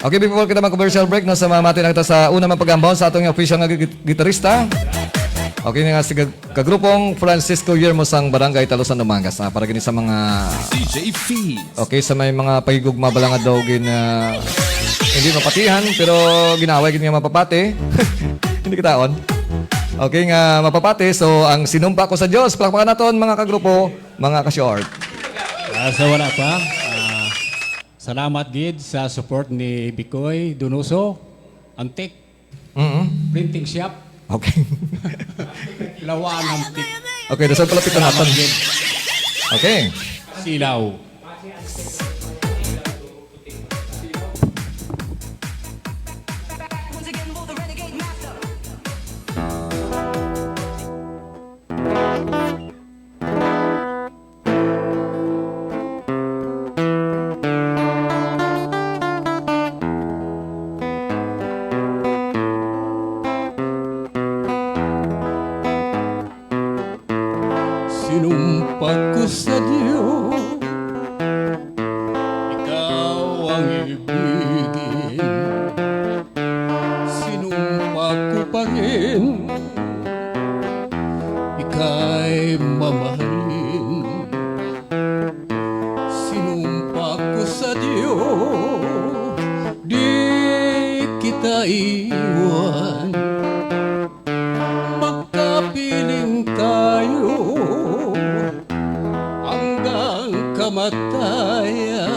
Okay, before kita mag-commercial break, no, sa mamati na kita sa una man pag-ambaw sa atong official nga gitarista. Okay nga si kagrupong Francisco Yermo sang Barangay Talusan Dumangas. Para gini sa mga DJ Fees. okay, sa may mga pahigugma bala nga daw hindi mapatihan pero ginaway gini nga mapapati. Hindi kitaon. Okay nga mapapati. So ang sinumpa ko sa Dios, palakpakan naton mga kagrupo, mga ka-short. Sa wala pa, salamat gid sa support ni Bikoy Donoso, Antik, Printing Shop, Okay. Lawan Antik, Okay, dasal pala pito natin. gid, Okay. Silaw. Once again for the renegade master. Sinumpa ko sa Diyos, ikaw ang ibigin. Sinumpa ko pa rin, ika'y mamahalin. Sinumpa ko sa Diyos, di kita iwan. Magkapiling tayo hanggang kamatayan.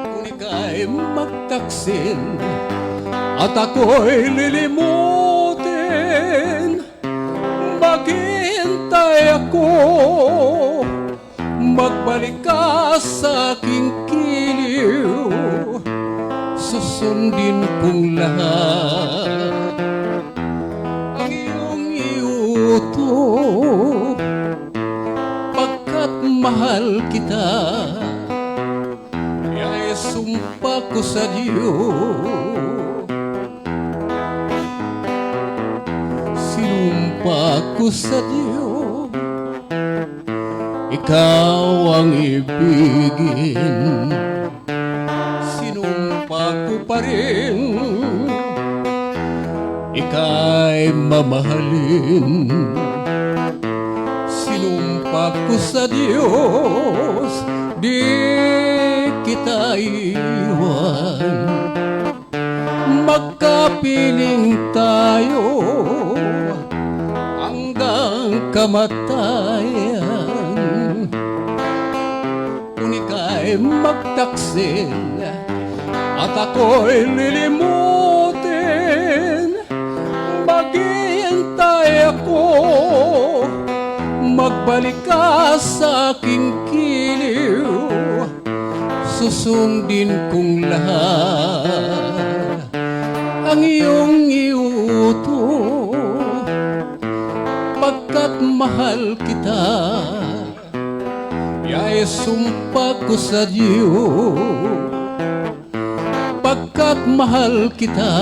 Kung ika'y magtaksin at ako'y lilimutin, maghihintay ako, magbalik ka sa aking kiliw, susundin kong lahat ang iyong iuto, pagkat mahal kita, ay sumpa ko sa Diyos. Sinumpa ko sa Diyos, ikaw ang ibigin. Sinumpa ko pa rin, ika'y mamahalin. Sinumpa ko sa Diyos, di kita iwan. Magkapiling tayo hanggang kamatayan. Kung ika'y magtaksin at ako'y lilimutin, maghihintay ako, magbalik ka sa aking kiliw, susundin kong lahat ang iyong iuto, pagkat mahal kita, ay sumpa ko sa Diyos. Pagkat mahal kita,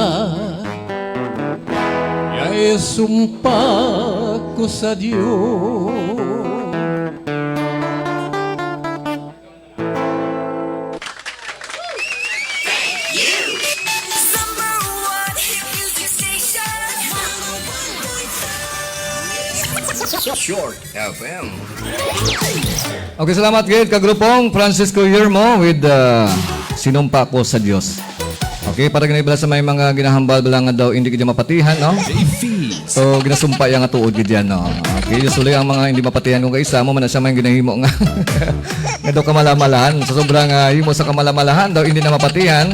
ay sumpa ko sa Diyos. Number one hit music station. 101.5. Short FM. Okay, salamat gid kagrupong Francisco Yermo with sinumpa ko sa Diyos. Okay, para ganay bala sa may mga ginahambal bala nga daw hindi gid mapatihan, no? DJ Fees. So ginasumpa yang nga tuod gid yan, no. Okay, usually ang mga hindi mapatihan kung kaisa mo man na siya may ginahimo nga nga daw kamalamalahan. So sobrang himo sa kamalamalahan daw hindi na mapatihan.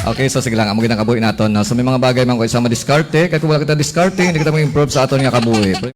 Okay, so sige lang, amo ginakabuhi naton. No? So may mga bagay man ko isa ma-diskarte, kaya kung wala kita diskarte, hindi kita mo improve sa aton nga kabuhi.